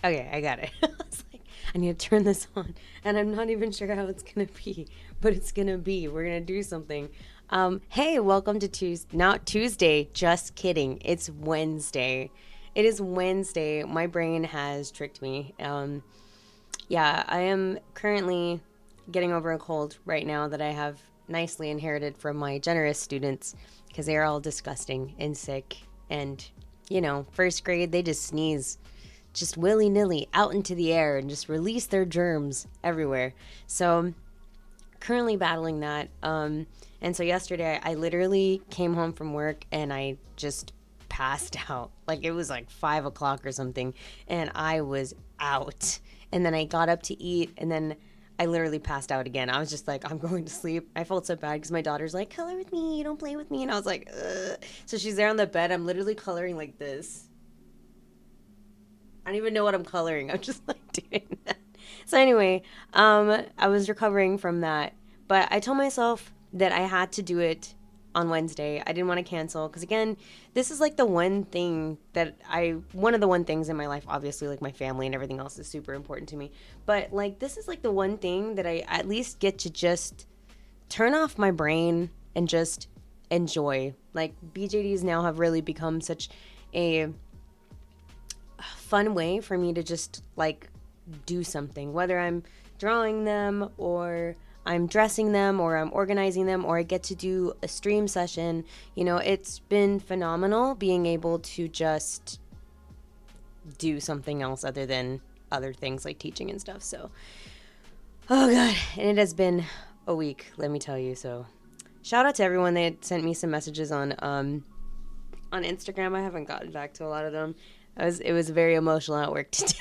Okay, I got it. I was like, I need to turn this on, and I'm not even sure how it's gonna be, but it's gonna be. We're gonna do something. Hey, welcome to Tuesday. Not Tuesday. Just kidding. It's Wednesday. It is Wednesday. My brain has tricked me. Yeah, I am currently getting over a cold right now that I have nicely inherited from my generous students because they are all disgusting and sick. And, first grade, they just sneeze just willy nilly out into the air and just release their germs everywhere. So, currently battling that. And so, yesterday, I literally came home from work and I just passed out. Like, it was like 5 o'clock or something, and I was out. And then I got up to eat, and then I literally passed out again. I was just like, I'm going to sleep. I felt so bad because my daughter's like, color with me, you don't play with me. And I was like, ugh. So she's there on the bed. I'm literally coloring like this. I don't even know what I'm coloring. I'm just like doing that. So anyway, I was recovering from that, but I told myself that I had to do it on Wednesday. I didn't want to cancel because again, this is like the one thing that one of the one things in my life, obviously like my family and everything else is super important to me. But like this is like the one thing that I at least get to just turn off my brain and just enjoy. Like BJDs now have really become such a fun way for me to just like do something, whether I'm drawing them or I'm dressing them or I'm organizing them or I get to do a stream session. It's been phenomenal being able to just do something else other than other things like teaching and stuff. So, oh God. And it has been a week, let me tell you. So, shout out to everyone that sent me some messages on Instagram. I haven't gotten back to a lot of them. It was very emotional at work today.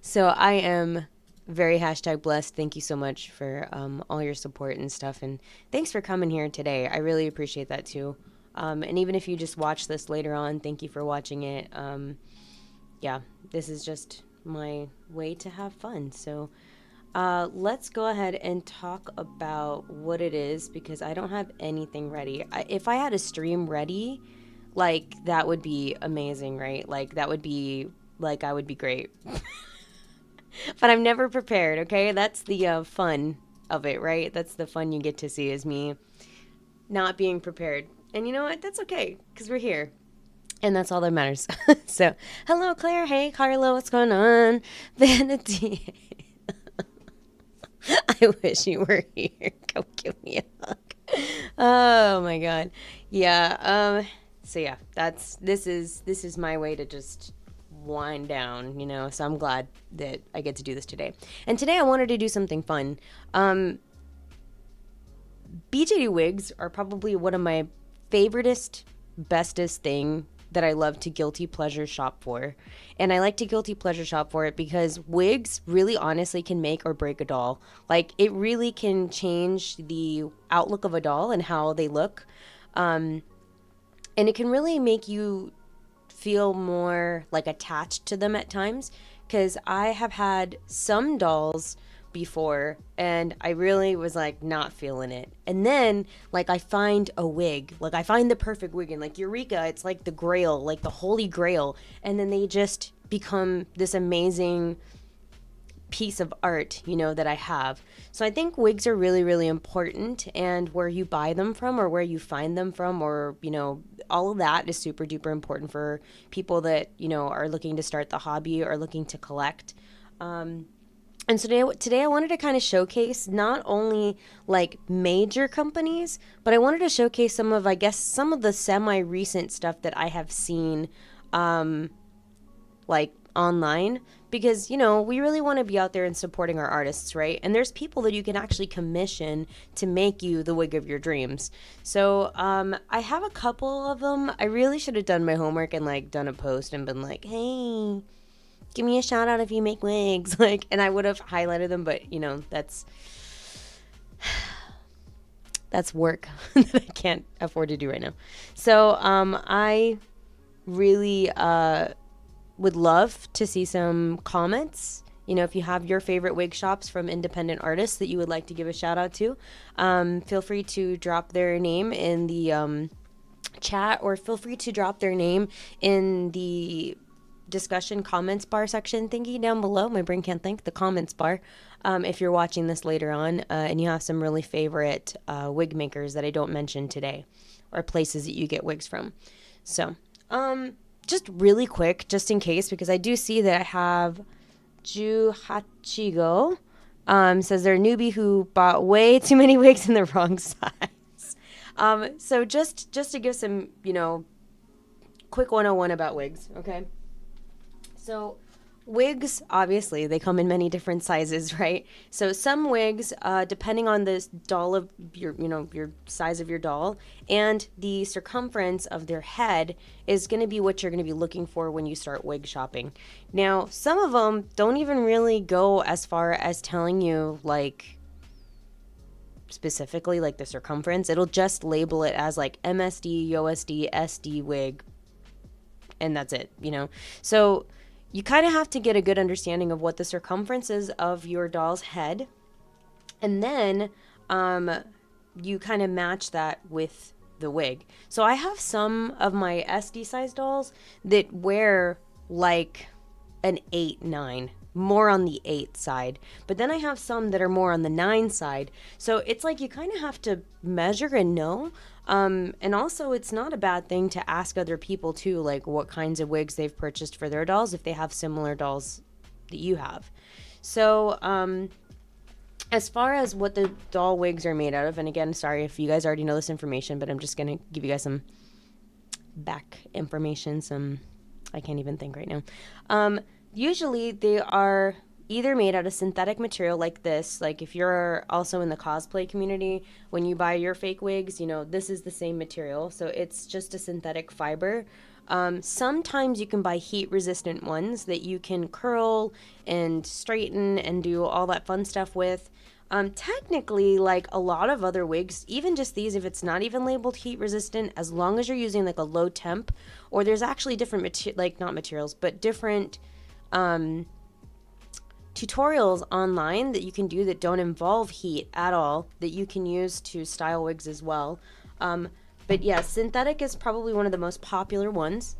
So, I am very #blessed. Thank you so much for all your support and stuff. And thanks for coming here today. I really appreciate that too. And even if you just watch this later on, thank you for watching it. Yeah, this is just my way to have fun. So let's go ahead and talk about what it is because I don't have anything ready. If I had a stream ready, like that would be amazing, right? Like that would be like I would be great. But I'm never prepared, okay? That's the fun of it, right? That's the fun you get to see is me not being prepared. And you know what? That's okay because we're here. And that's all that matters. So, hello, Claire. Hey, Carlo. What's going on? Vanity. I wish you were here. Come give me a hug. Oh, my God. Yeah. So, yeah, this is my way to just wind down, so I'm glad that I get to do this today. And today I wanted to do something fun. BJD wigs are probably one of my favoriteest, bestest thing that I love to guilty pleasure shop for. And I like to guilty pleasure shop for it because wigs really honestly can make or break a doll. Like it really can change the outlook of a doll and how they look. And it can really make you feel more like attached to them at times because I have had some dolls before and I really was like not feeling it, and then like I find a wig, like I find the perfect wig and like Eureka, it's like the grail, like the holy grail, and then they just become this amazing piece of art, that I have. So I think wigs are really, really important, and where you buy them from or where you find them from or, all of that is super duper important for people that, are looking to start the hobby or looking to collect. And so today I wanted to kind of showcase not only like major companies, but I wanted to showcase some of the semi-recent stuff that I have seen, like online, because we really want to be out there and supporting our artists, right? And there's people that you can actually commission to make you the wig of your dreams. So I have a couple of them. I really should have done my homework and like done a post and been like, hey, give me a shout out if you make wigs, like, and I would have highlighted them, but that's work that I can't afford to do right now. So I really would love to see some comments. If you have your favorite wig shops from independent artists that you would like to give a shout out to, feel free to drop their name in the chat, or feel free to drop their name in the discussion comments bar section thingy down below. My brain can't think. The comments bar. If you're watching this later on and you have some really favorite wig makers that I don't mention today, or places that you get wigs from. So, just really quick, just in case, because I do see that I have Ju Hachigo says they're a newbie who bought way too many wigs in the wrong size. So just to give some, quick 101 about wigs, okay? So wigs, obviously, they come in many different sizes, right? So some wigs, depending on the doll of your size of your doll and the circumference of their head is going to be what you're going to be looking for when you start wig shopping. Now, some of them don't even really go as far as telling you, like, specifically, like, the circumference. It'll just label it as, like, MSD, OSD, SD wig, and that's it, So you kind of have to get a good understanding of what the circumference is of your doll's head. And then you kind of match that with the wig. So I have some of my SD size dolls that wear like an 8, 9. More on the 8 side. But then I have some that are more on the 9 side. So it's like you kind of have to measure and know. And also, it's not a bad thing to ask other people, too, like what kinds of wigs they've purchased for their dolls if they have similar dolls that you have. So, as far as what the doll wigs are made out of, and again, sorry if you guys already know this information, but I'm just going to give you guys some back information, I can't even think right now. Usually, they are either made out of synthetic material like this. Like if you're also in the cosplay community, when you buy your fake wigs, this is the same material. So it's just a synthetic fiber. Sometimes you can buy heat resistant ones that you can curl and straighten and do all that fun stuff with. Technically, like a lot of other wigs, even just these, if it's not even labeled heat resistant, as long as you're using like a low temp, or there's actually different not materials, but different tutorials online that you can do that don't involve heat at all that you can use to style wigs as well. But yeah, synthetic is probably one of the most popular ones.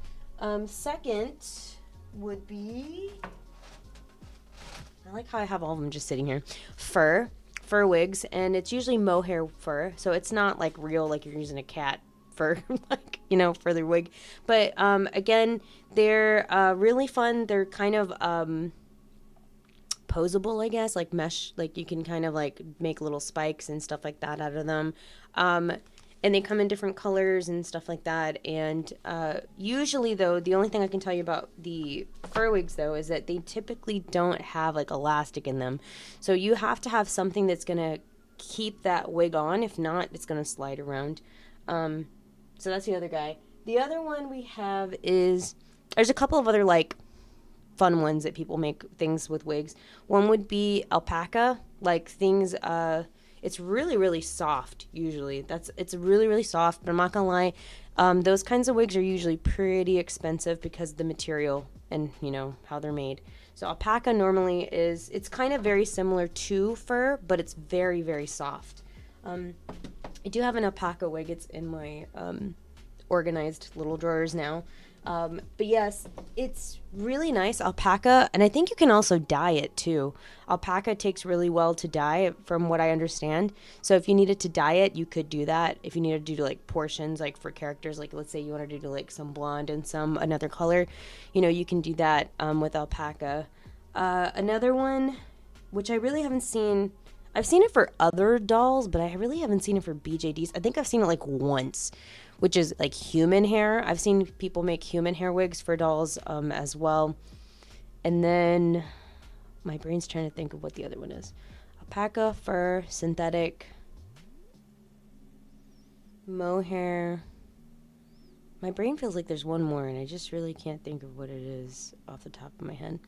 Second would be, I like how I have all of them just sitting here, fur wigs, and it's usually mohair fur, so it's not like real, like you're using a cat fur, like, for their wig. But again, they're really fun. They're kind of posable, I guess, like mesh, like you can kind of like make little spikes and stuff like that out of them. And they come in different colors and stuff like that. And usually, though, the only thing I can tell you about the fur wigs, though, is that they typically don't have like elastic in them. So you have to have something that's going to keep that wig on. If not, it's going to slide around. So that's the other guy. The other one we have is, there's a couple of other like fun ones that people make things with wigs. One would be alpaca, like things, it's really, really soft usually. It's really, really soft, but I'm not gonna lie, those kinds of wigs are usually pretty expensive because of the material and, how they're made. So alpaca normally it's kind of very similar to fur, but it's very, very soft. I do have an alpaca wig. It's in my organized little drawers now. But yes, it's really nice, alpaca, and I think you can also dye it too. Alpaca takes really well to dye, from what I understand. So if you needed to dye it, you could do that. If you needed to do like portions, like for characters, like let's say you wanted to do like some blonde and some another color, you can do that with alpaca. Another one, which I really haven't seen, I've seen it for other dolls, but I really haven't seen it for BJDs. I think I've seen it like once, which is like human hair. I've seen people make human hair wigs for dolls as well. And then my brain's trying to think of what the other one is. Alpaca, fur, synthetic, mohair. My brain feels like there's one more, and I just really can't think of what it is off the top of my head.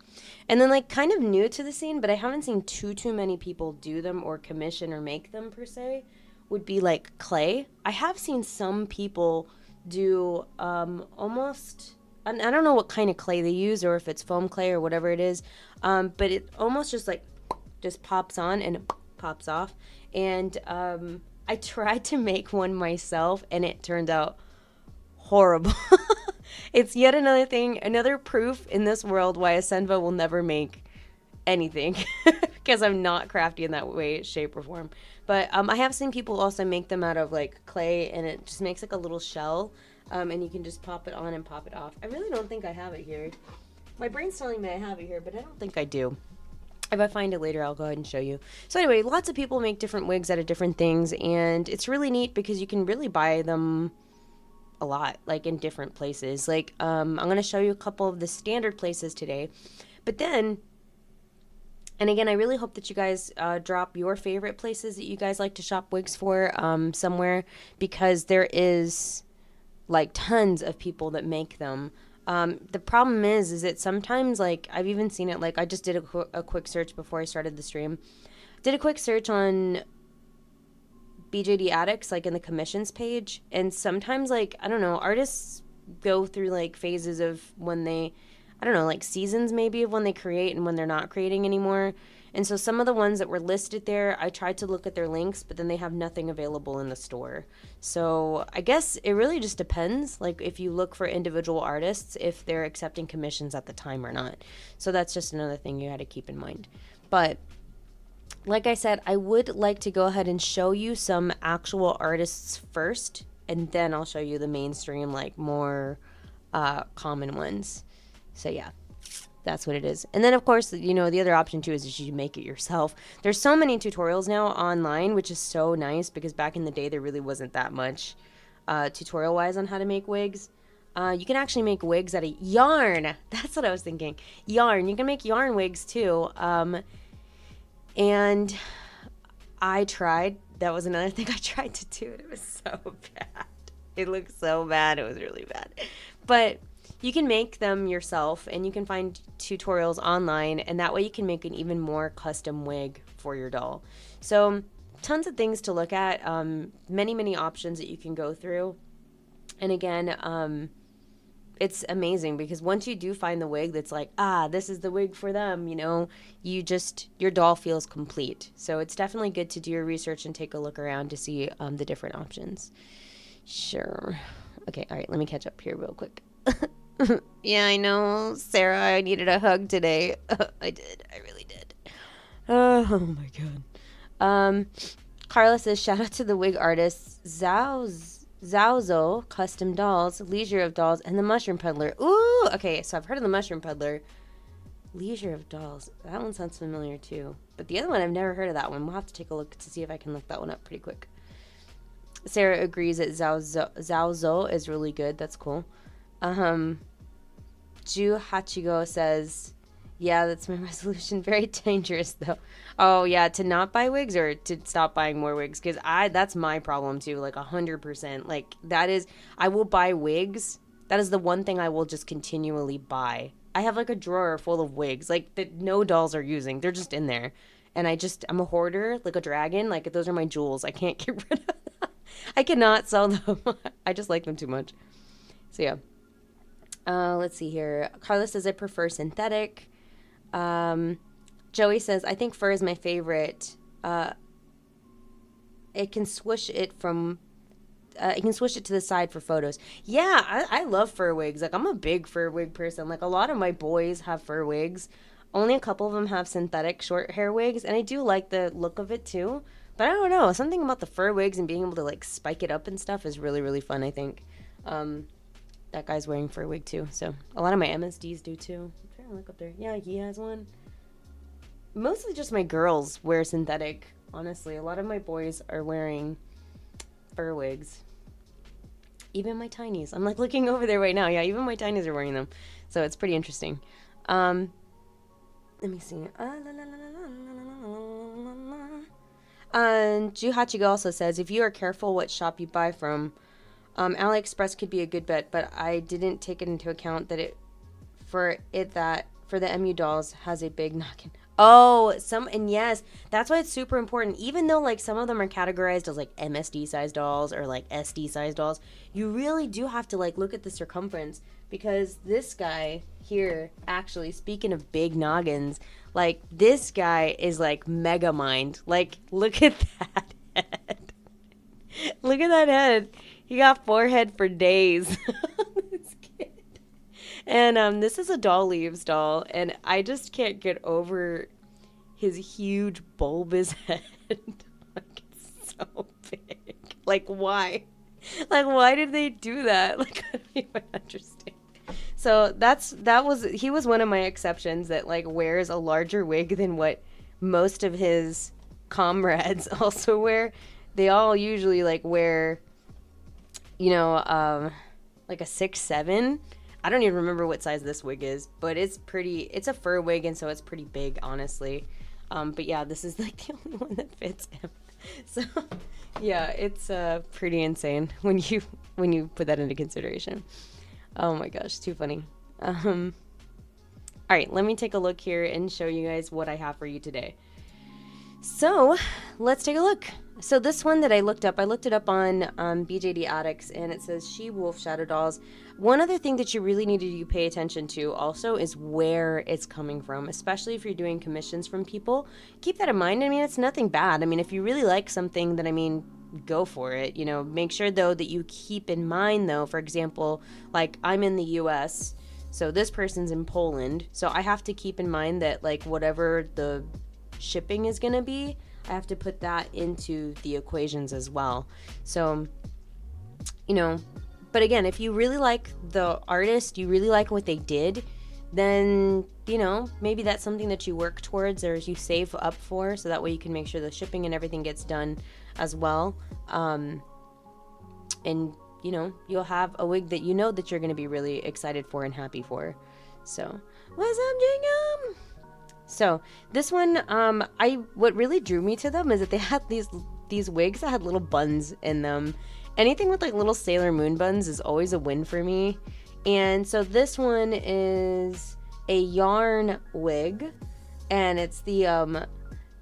And then, like, kind of new to the scene, but I haven't seen too many people do them or commission or make them, per se, would be, like, clay. I have seen some people do almost, and I don't know what kind of clay they use or if it's foam clay or whatever it is, but it almost just, like, just pops on and it pops off. And I tried to make one myself, and it turned out horrible. It's yet another thing, another proof in this world why Asenva will never make anything because I'm not crafty in that way, shape, or form. But I have seen people also make them out of like clay, and it just makes like a little shell, and you can just pop it on and pop it off. I really don't think I have it here. My brain's telling me I have it here, but I don't think I do. If I find it later, I'll go ahead and show you. So anyway, lots of people make different wigs out of different things, and it's really neat because you can really buy them a lot, like in different places. Like I'm going to show you a couple of the standard places today. But then, and again, I really hope that you guys drop your favorite places that you guys like to shop wigs for somewhere, because there is like tons of people that make them. The problem is that sometimes, like, I've even seen it, like, I just did a quick search before I started the stream. Did a quick search on BJD addicts, like, in the commissions page. And sometimes, like, I don't know, artists go through, like, phases of when they, I don't know, like, seasons maybe of when they create and when they're not creating anymore. And so some of the ones that were listed there, I tried to look at their links, but then they have nothing available in the store. So I guess it really just depends, like if you look for individual artists, if they're accepting commissions at the time or not. So that's just another thing you had to keep in mind. But like I said, I would like to go ahead and show you some actual artists first, and then I'll show you the mainstream, like more common ones. So yeah. That's what it is. And then, of course, you know, the other option, too, is you make it yourself. There's so many tutorials now online, which is so nice, because back in the day, there really wasn't that much tutorial-wise on how to make wigs. You can actually make wigs out of yarn. That's what I was thinking. Yarn. You can make yarn wigs, too. And I tried. That was another thing I tried to do. It was so bad. It looked so bad. It was really bad. But you can make them yourself, and you can find tutorials online, and that way you can make an even more custom wig for your doll. So tons of things to look at, many options that you can go through. And again, it's amazing because once you do find the wig that's like, this is the wig for them, you know, your doll feels complete. So it's definitely good to do your research and take a look around to see the different options. Sure. Okay, all right, let me catch up here real quick. Yeah, I know, Sarah, I needed a hug today. I did. I really did. Oh my god. Carla says, shout out to the wig artists Zauzo Custom Dolls, Leisure of Dolls, and the Mushroom Peddler. Ooh, okay, so I've heard of the Mushroom Peddler. Leisure of Dolls. That one sounds familiar too. But the other one, I've never heard of that one. We'll have to take a look to see if I can look that one up pretty quick. Sarah agrees that Zauzo is really good. That's cool. Ju Hachigo says, yeah, that's my resolution. Very dangerous, though. Oh, yeah, to not buy wigs or to stop buying more wigs? Because that's my problem, too, like 100%. Like, I will buy wigs. That is the one thing I will just continually buy. I have, like, a drawer full of wigs, like, that no dolls are using. They're just in there. And I'm a hoarder, like a dragon. Like, those are my jewels. I can't get rid of them. I cannot sell them. I just like them too much. So, yeah. Let's see here. Carla says, I prefer synthetic. Joey says, I think fur is my favorite. It can swoosh it to the side for photos. Yeah, I love fur wigs. Like, I'm a big fur wig person. Like, a lot of my boys have fur wigs. Only a couple of them have synthetic short hair wigs, and I do like the look of it, too. But I don't know. Something about the fur wigs and being able to, like, spike it up and stuff is really, really fun, I think. That guy's wearing fur wig too. So a lot of my MSDs do too. I'm trying to look up there. Yeah, he has one. Mostly just my girls wear synthetic. Honestly, a lot of my boys are wearing fur wigs. Even my tinies. I'm like looking over there right now. Yeah, even my tinies are wearing them. So it's pretty interesting. Let me see. Ju Hachigo also says, if you are careful what shop you buy from, AliExpress could be a good bet, but I didn't take it into account that for the MU dolls has a big noggin. Oh, and yes, that's why it's super important. Even though like some of them are categorized as like MSD size dolls or like SD size dolls, you really do have to like look at the circumference, because this guy here, actually, speaking of big noggins, like this guy is like mega mind. Like, look at that head. Look at that head. He got forehead for days. This kid. And this is a Doll Leaves doll, and I just can't get over his huge bulbous head. Like, it's so big. Like, why? Like, why did they do that? Like, I don't even understand. So he was one of my exceptions that like wears a larger wig than what most of his comrades also wear. They all usually like wear, like a 6'7". I don't even remember what size this wig is, but it's a fur wig, and so it's pretty big, honestly. But yeah, this is like the only one that fits him. So yeah, it's pretty insane when you put that into consideration. Oh my gosh, too funny. All right, let me take a look here and show you guys what I have for you today. So let's take a look. So this one that I looked it up on BJD Addicts, and it says She-Wolf Shadow Dolls. One other thing that you really need to pay attention to also is where it's coming from, especially if you're doing commissions from people. Keep that in mind. I mean, it's nothing bad. I mean, if you really like something, then go for it. Make sure though that you keep in mind though, for example, like I'm in the US, so this person's in Poland, so I have to keep in mind that like whatever the shipping is going to be, I have to put that into the equations as well. So, but again, if you really like the artist, you really like what they did, then, maybe that's something that you work towards or you save up for, so that way you can make sure the shipping and everything gets done as well. And, you'll have a wig that that you're going to be really excited for and happy for. So, what's up, Jacob? So this one, what really drew me to them is that they had these wigs that had little buns in them. Anything with like little Sailor Moon buns is always a win for me. And so this one is a yarn wig, and it's the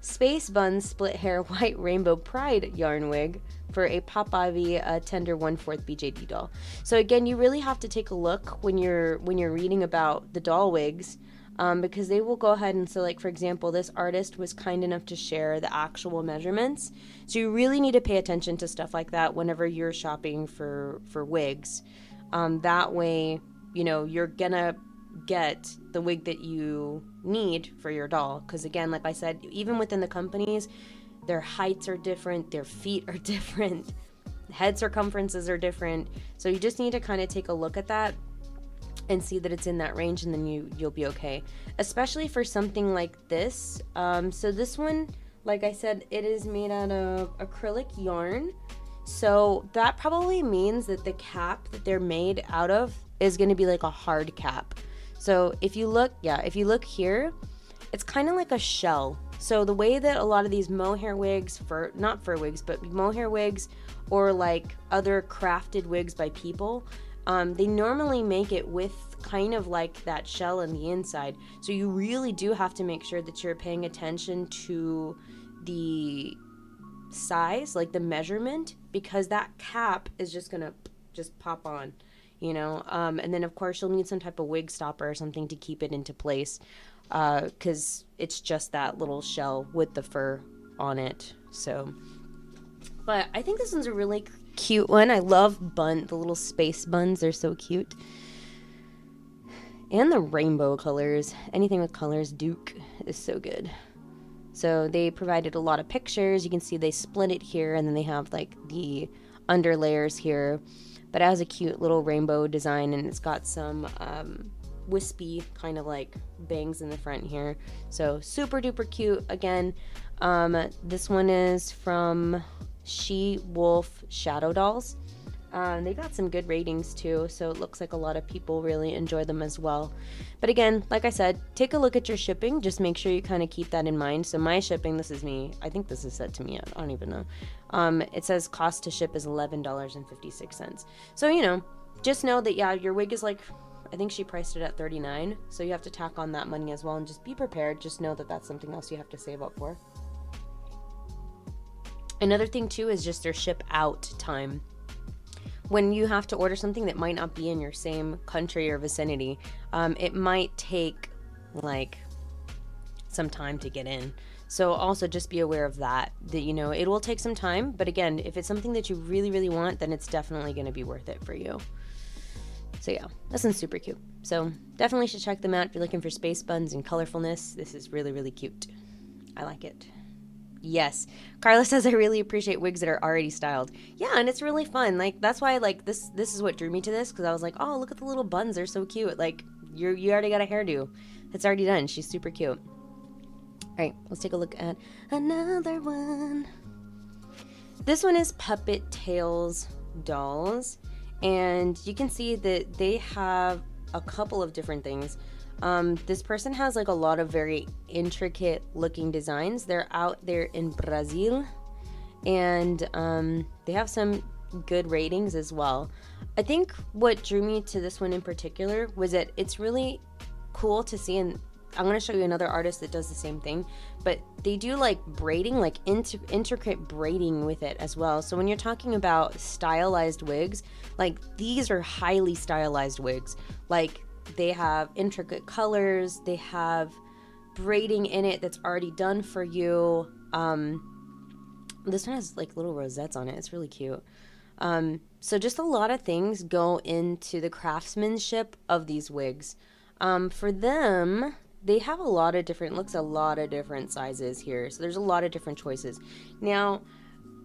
Space Bun Split Hair White Rainbow Pride yarn wig for a Pop Ivy Tender 1/4 BJD doll. So again, you really have to take a look when you're reading about the doll wigs. Because they will go ahead and, so like for example, this artist was kind enough to share the actual measurements. So you really need to pay attention to stuff like that whenever you're shopping for wigs. That way, you're gonna get the wig that you need for your doll. Because again, like I said, even within the companies, their heights are different, their feet are different, head circumferences are different. So you just need to kind of take a look at that and see that it's in that range, and then you'll be okay, especially for something like this. So this one, like I said, it is made out of acrylic yarn, so that probably means that the cap that they're made out of is going to be like a hard cap. So if you look here, it's kind of like a shell. So the way that a lot of these mohair wigs, not fur wigs, but mohair wigs, or like other crafted wigs by people, they normally make it with kind of like that shell on the inside. So you really do have to make sure that you're paying attention to the size, like the measurement, because that cap is just gonna pop on, and then of course you'll need some type of wig stopper or something to keep it into place, because it's just that little shell with the fur on it. So, but I think this one's a really cute one. I love the little space buns. They're so cute. And the rainbow colors. Anything with colors, Duke is so good. So they provided a lot of pictures. You can see they split it here, and then they have like the under layers here. But it has a cute little rainbow design, and it's got some wispy kind of like bangs in the front here. So super duper cute. Again, this one is from She-Wolf Shadow Dolls. They got some good ratings too, so it looks like a lot of people really enjoy them as well. But again, like I said, take a look at your shipping. Just make sure you kind of keep that in mind. So my shipping, this is me. I think this is set to me. I don't even know. It says cost to ship is $11.56. So, just know that, yeah, your wig is like, I think she priced it at $39. So you have to tack on that money as well, and just be prepared. Just know that that's something else you have to save up for. Another thing too is just their ship out time. When you have to order something that might not be in your same country or vicinity, it might take like some time to get in. So also just be aware of that, it will take some time. But again, if it's something that you really, really want, then it's definitely going to be worth it for you. So yeah, this one's super cute. So definitely should check them out if you're looking for space buns and colorfulness. This is really, really cute. I like it. Yes. Carla says, I really appreciate wigs that are already styled. Yeah, and it's really fun. Like, that's why, like, this is what drew me to this, because I was like, oh, look at the little buns. They're so cute. Like, you already got a hairdo. It's already done. She's super cute. All right, let's take a look at another one. This one is Puppet Tales Dolls, and you can see that they have a couple of different things. This person has like a lot of very intricate looking designs. They're out there in Brazil, and they have some good ratings as well. I think what drew me to this one in particular was that it's really cool to see, and I'm going to show you another artist that does the same thing, but they do like braiding, like intricate braiding with it as well. So when you're talking about stylized wigs, like these are highly stylized wigs. Like they have intricate colors, they have braiding in it that's already done for you. This one has like little rosettes on it. It's really cute. So just a lot of things go into the craftsmanship of these wigs. For them, they have a lot of different sizes here. So there's a lot of different choices. Now,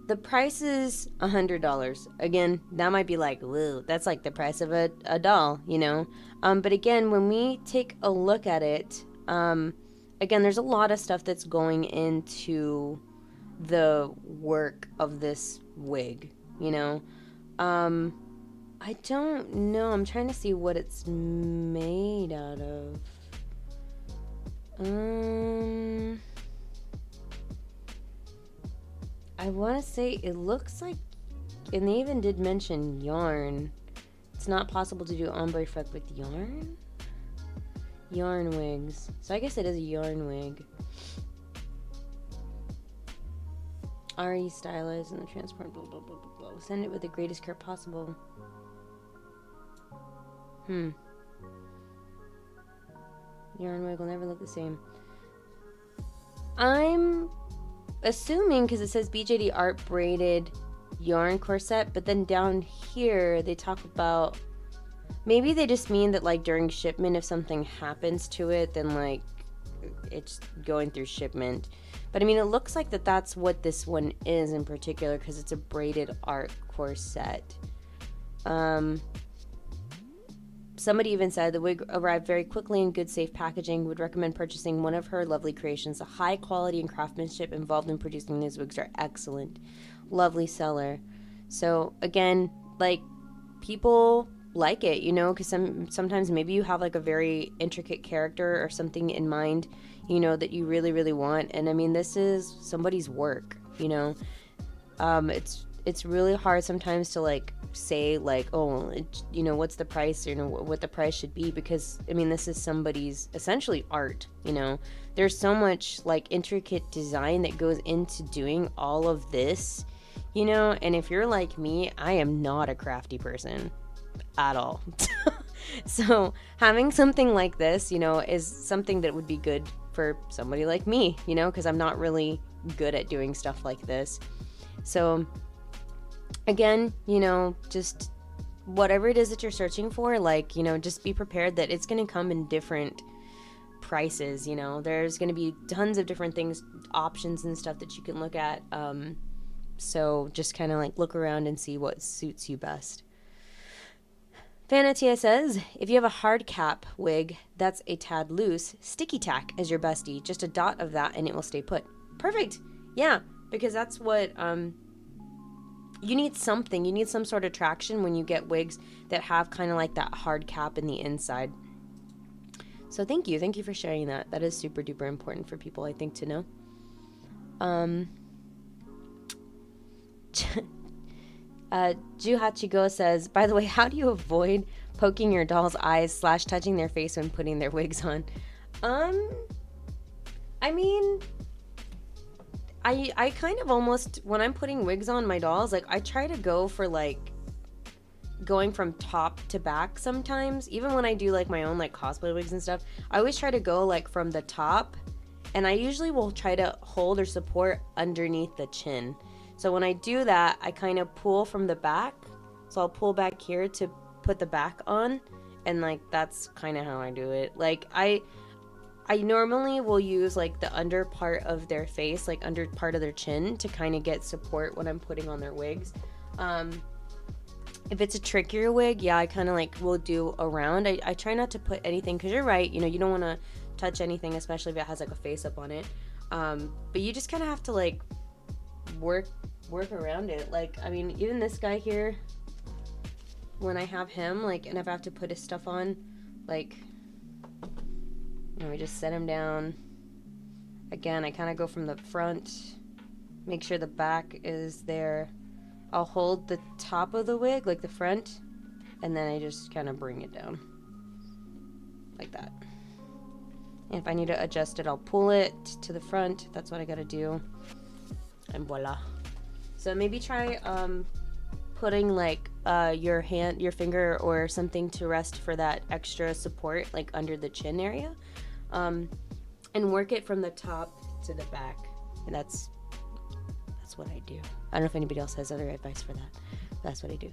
the price is $100. Again, that might be like, whoa, that's like the price of a doll, you know? But again, when we take a look at it, again, there's a lot of stuff that's going into the work of this wig, you know? I don't know. I'm trying to see what it's made out of. I want to say it looks like, and they even did mention yarn. It's not possible to do ombre effect with yarn? Yarn wigs. So I guess it is a yarn wig. Already stylized in the transport, blah, blah, blah, blah, blah. Send it with the greatest care possible. Yarn wig will never look the same. I'm assuming, because it says BJD art braided yarn corset, but then down here they talk about, maybe they just mean that like during shipment, if something happens to it, then like it's going through shipment. But I mean, it looks like that's what this one is in particular, because it's a braided art corset. Somebody even said the wig arrived very quickly in good, safe packaging. Would recommend purchasing one of her lovely creations. The high quality and craftsmanship involved in producing these wigs are excellent. Lovely seller. So again, like, people like it, you know, because sometimes maybe you have like a very intricate character or something in mind, you know, that you really, really want. And I mean, this is somebody's work, you know. It's really hard sometimes to like say like, oh, you know, what's the price, you know, what the price should be, because I mean, this is somebody's essentially art, you know. There's so much like intricate design that goes into doing all of this, you know. And if you're like me, I am not a crafty person at all. So having something like this, you know, is something that would be good for somebody like me, you know, because I'm not really good at doing stuff like this. So again, you know, just whatever it is that you're searching for, like, you know, just be prepared that it's going to come in different prices, you know. There's going to be tons of different things, options and stuff that you can look at. So just kind of like look around and see what suits you best. Fanatia says, if you have a hard cap wig that's a tad loose, sticky tack is your bestie. Just a dot of that and it will stay put. Perfect. Yeah, because that's what you need. Something, you need some sort of traction when you get wigs that have kind of like that hard cap in the inside. So thank you for sharing that. That is super duper important for people, I think, to know. Juhachigo says, by the way, how do you avoid poking your doll's eyes / touching their face when putting their wigs on? I mean, I kind of almost, when I'm putting wigs on my dolls, like I try to go for like going from top to back sometimes. Even when I do like my own like cosplay wigs and stuff, I always try to go like from the top, and I usually will try to hold or support underneath the chin. So when I do that, I kind of pull from the back. So I'll pull back here to put the back on, and like that's kind of how I do it. Like I normally will use like the under part of their face, like under part of their chin, to kind of get support when I'm putting on their wigs. If it's a trickier wig, yeah, I kind of like will do around. I try not to put anything, because you're right, you know, you don't want to touch anything, especially if it has like a face up on it. But you just kind of have to like work around it. Like, I mean, even this guy here, when I have him, like, and if I have to put his stuff on, like, you know, we just set him down. Again, I kind of go from the front, make sure the back is there. I'll hold the top of the wig, like the front, and then I just kind of bring it down like that. And if I need to adjust it, I'll pull it to the front. That's what I gotta do. And voila. So maybe try putting like your finger or something to rest for that extra support, like under the chin area, and work it from the top to the back. And that's what I do. I don't know if anybody else has other advice for that. That's what I do.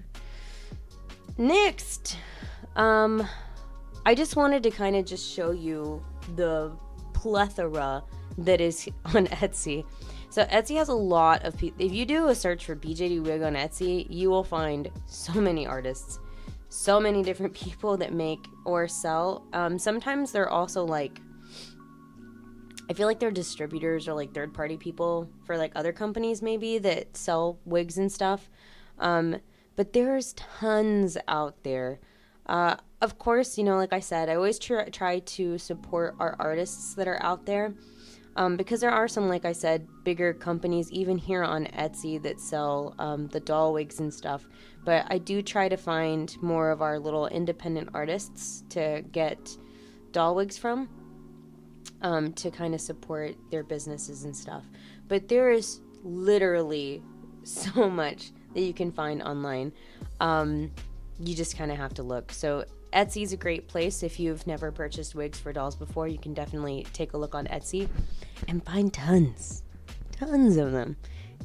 Next, I just wanted to kind of just show you the plethora that is on Etsy. So Etsy has a lot of people. If you do a search for BJD wig on Etsy, you will find so many artists, so many different people that make or sell. Sometimes they're also like, I feel like they're distributors or like third-party people for like other companies maybe that sell wigs and stuff. But there's tons out there. Of course, you know, like I said, I always try to support our artists that are out there, because there are some, like I said, bigger companies even here on Etsy that sell the doll wigs and stuff. But I do try to find more of our little independent artists to get doll wigs from, to kind of support their businesses and stuff. But there is literally so much that you can find online. You just kind of have to look. So Etsy is a great place. If you've never purchased wigs for dolls before, you can definitely take a look on Etsy and find tons of them.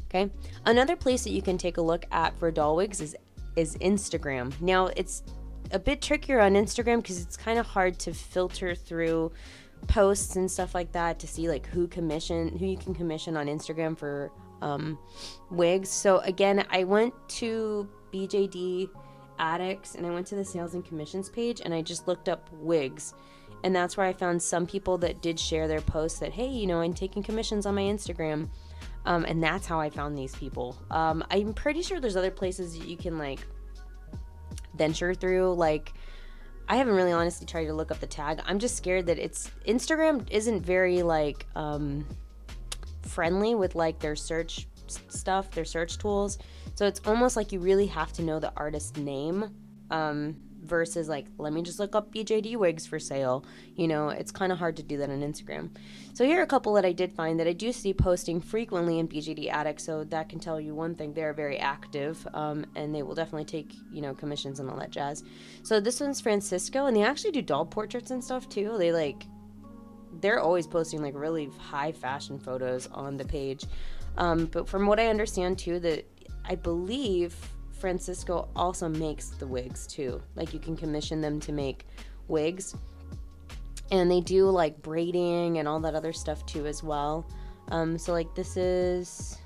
Okay. Another place that you can take a look at for doll wigs is Instagram. Now, it's a bit trickier on Instagram because it's kind of hard to filter through posts and stuff like that to see like who you can commission on Instagram for wigs. So again, I went to BJD Addicts and I went to the sales and commissions page and I just looked up wigs, and that's where I found some people that did share their posts that, hey, you know, I'm taking commissions on my Instagram, and that's how I found these people. I'm pretty sure there's other places that you can like venture through. Like, I haven't really honestly tried to look up the tag. I'm just scared that Instagram isn't very like friendly with like their search stuff, their search tools. So it's almost like you really have to know the artist's name, versus like, let me just look up BJD wigs for sale. You know, it's kind of hard to do that on Instagram. So here are a couple that I did find that I do see posting frequently in BJD Addict. So that can tell you one thing, they're very active, and they will definitely take, you know, commissions and all that jazz. So this one's Francisco, and they actually do doll portraits and stuff too. They're always posting like really high fashion photos on the page. But from what I understand too, that I believe Francisco also makes the wigs too. Like, you can commission them to make wigs, and they do like braiding and all that other stuff too as well. So like, this is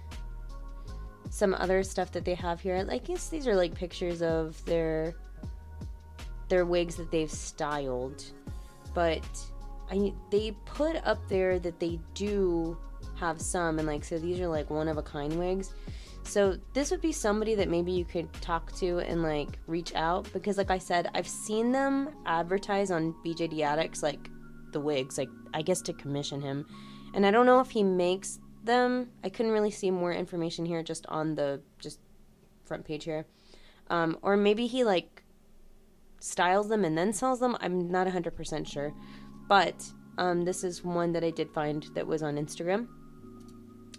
some other stuff that they have here. Like, yes, these are like pictures of their wigs that they've styled, but they put up there that they do have some, and like, so these are like one of a kind wigs. So this would be somebody that maybe you could talk to and like reach out, because like I said, I've seen them advertise on BJD Addicts like the wigs, like I guess to commission him, and I don't know if he makes them. I couldn't really see more information here, just on the front page here, or maybe he like styles them and then sells them. I'm not 100% sure, but this is one that I did find that was on Instagram.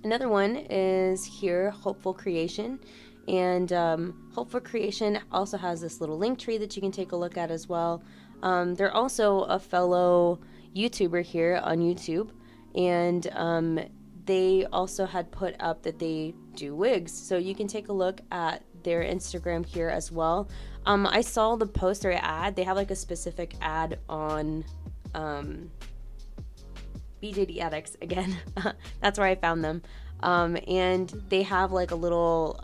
Another one is here, Hopeful Creation, and Hopeful Creation also has this little link tree that you can take a look at as well. They're also a fellow YouTuber here on YouTube, and they also had put up that they do wigs, so you can take a look at their Instagram here as well. I saw the post or ad. They have like a specific ad on BJD Addicts again. That's where I found them. And they have like a little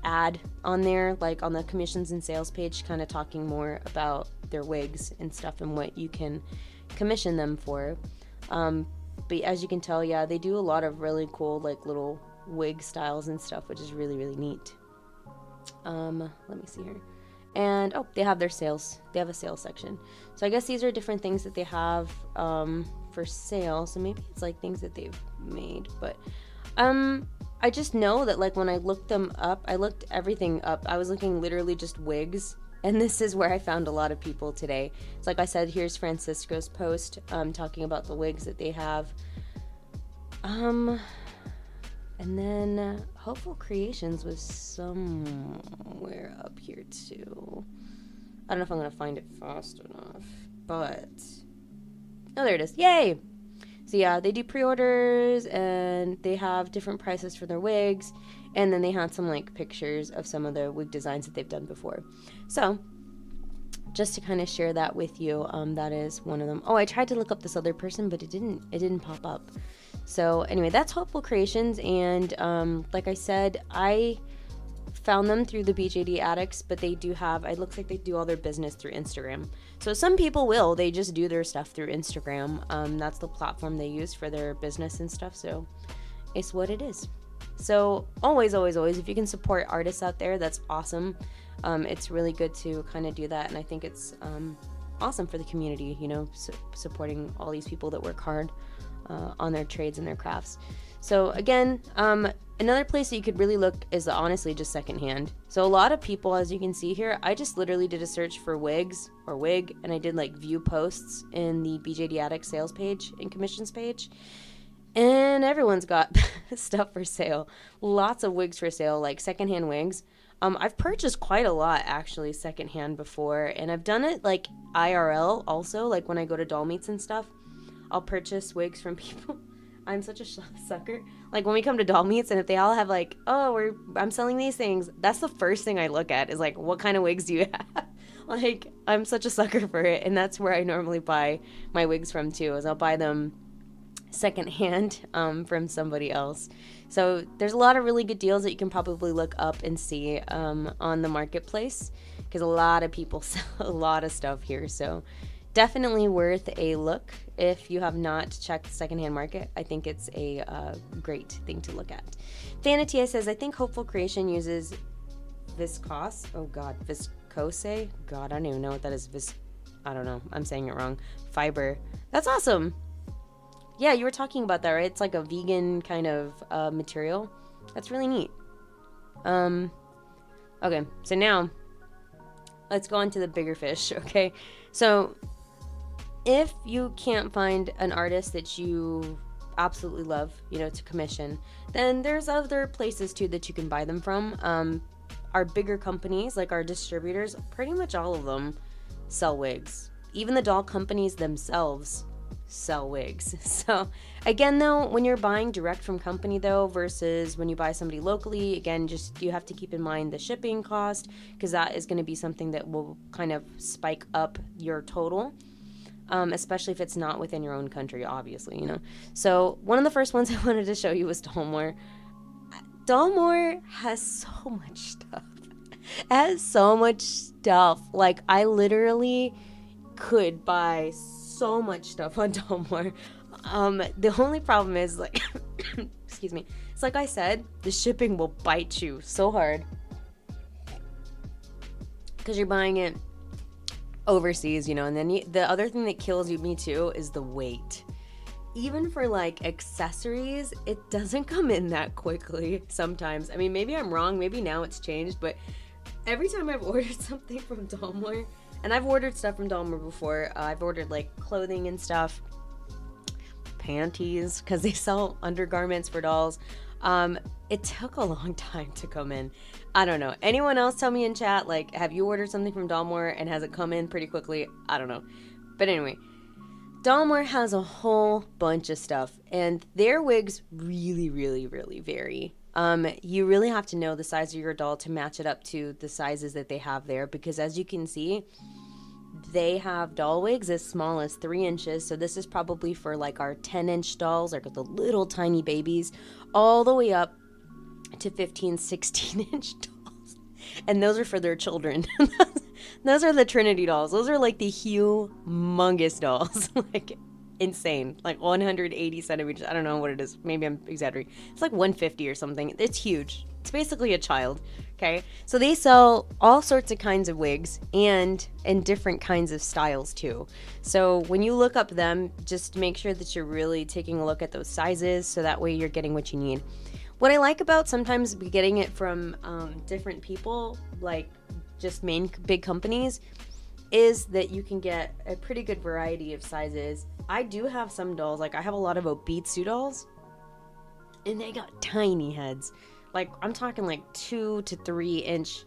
ad on there, like on the commissions and sales page, kind of talking more about their wigs and stuff and what you can commission them for. But as you can tell, yeah, they do a lot of really cool like little wig styles and stuff, which is really, really neat. Let me see here. And oh, they have their sales. They have a sales section. So I guess these are different things that they have for sale. So maybe it's like things that they've made. But I just know that like when I looked them up, I looked everything up. I was looking literally just wigs. And this is where I found a lot of people today. It's like I said, here's Francisco's post talking about the wigs that they have. And then Hopeful Creations was somewhere up here too. I don't know if I'm going to find it fast enough, but... Oh, there it is. Yay! So yeah, they do pre-orders, and they have different prices for their wigs, and then they had some like pictures of some of the wig designs that they've done before. So, just to kind of share that with you, that is one of them. Oh, I tried to look up this other person, but it didn't pop up. So anyway, that's Hopeful Creations, and like I said, I found them through the BJD Addicts, but they do have, it looks like they do all their business through Instagram. So some people they just do their stuff through Instagram. That's the platform they use for their business and stuff, so it's what it is. So always, if you can support artists out there, that's awesome. It's really good to kind of do that, and I think it's awesome for the community, you know, supporting all these people that work hard on their trades and their crafts. So again, another place that you could really look is honestly just secondhand. So a lot of people, as you can see here, I just literally did a search for wigs or wig, and I did like view posts in the BJD Addict sales page and commissions page, and everyone's got stuff for sale. Lots of wigs for sale, like secondhand wigs. I've purchased quite a lot actually secondhand before, and I've done it like IRL also, like when I go to doll meets and stuff. I'll purchase wigs from people. I'm such a sucker. Like when we come to doll meets, and if they all have like, oh, I'm selling these things, that's the first thing I look at is like, what kind of wigs do you have? Like, I'm such a sucker for it, and that's where I normally buy my wigs from too, is I'll buy them secondhand from somebody else. So there's a lot of really good deals that you can probably look up and see on the marketplace, because a lot of people sell a lot of stuff here. So definitely worth a look if you have not checked the secondhand market. I think it's a great thing to look at. Thanatia says, I think Hopeful Creation uses viscose. Oh God, viscose. God, I don't even know what that is. I don't know. I'm saying it wrong. Fiber. That's awesome. Yeah, you were talking about that, right? It's like a vegan kind of material. That's really neat. Okay, so now let's go on to the bigger fish, okay? So if you can't find an artist that you absolutely love, you know, to commission, then there's other places too that you can buy them from. Our bigger companies, like our distributors, pretty much all of them sell wigs. Even the doll companies themselves sell wigs. So again though, when you're buying direct from company though versus when you buy somebody locally, again, just you have to keep in mind the shipping cost, because that is going to be something that will kind of spike up your total, especially if it's not within your own country, obviously, you know. So one of the first ones I wanted to show you was Dollmore. Dollmore has so much stuff. It has so much stuff. Like, I literally could buy so much stuff on Dollmore. The only problem is, like, excuse me, it's like I said, the shipping will bite you so hard because you're buying it overseas, you know. And then the other thing that kills me too is the weight. Even for like accessories, it doesn't come in that quickly sometimes. I mean, maybe I'm wrong, maybe now it's changed, but every time I've ordered something from Dollmore, and I've ordered stuff from Dollmore before, I've ordered like clothing and stuff, panties, because they sell undergarments for dolls. It took a long time to come in. I don't know. Anyone else tell me in chat, like, have you ordered something from Dollmore and has it come in pretty quickly? I don't know. But anyway, Dollmore has a whole bunch of stuff, and their wigs really, really, really vary. You really have to know the size of your doll to match it up to the sizes that they have there, because as you can see, they have doll wigs as small as 3 inches. So this is probably for like our 10-inch dolls, like the little tiny babies, all the way up to 15, 16-inch dolls. And those are for their children. Those are the Trinity dolls. Those are like the humongous dolls. Like insane. Like 180 centimeters. I don't know what it is. Maybe I'm exaggerating. It's like 150 or something. It's huge. It's basically a child. Okay. So they sell all sorts of kinds of wigs and in different kinds of styles too. So when you look up them, just make sure that you're really taking a look at those sizes, so that way you're getting what you need. What I like about sometimes getting it from different people, like just big companies, is that you can get a pretty good variety of sizes. I do have some dolls, like I have a lot of Obitsu dolls, and they got tiny heads. Like I'm talking like 2 to 3 inch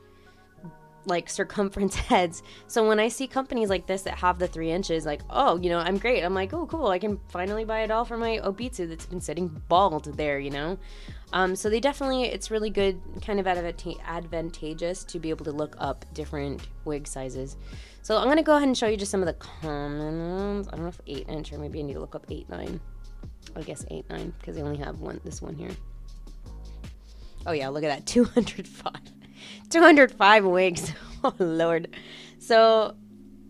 like circumference heads. So when I see companies like this that have the 3 inches, like, oh, you know, I'm great. I'm like, oh, cool. I can finally buy a doll for my Obitsu that's been sitting bald there, you know? So they definitely, it's really good, kind of advantageous to be able to look up different wig sizes. So I'm going to go ahead and show you just some of the common ones. I don't know if 8 inch, or maybe I need to look up 8, 9. I guess 8, 9, because they only have this one here. Oh yeah, look at that, 205. 205 wigs. Oh Lord. So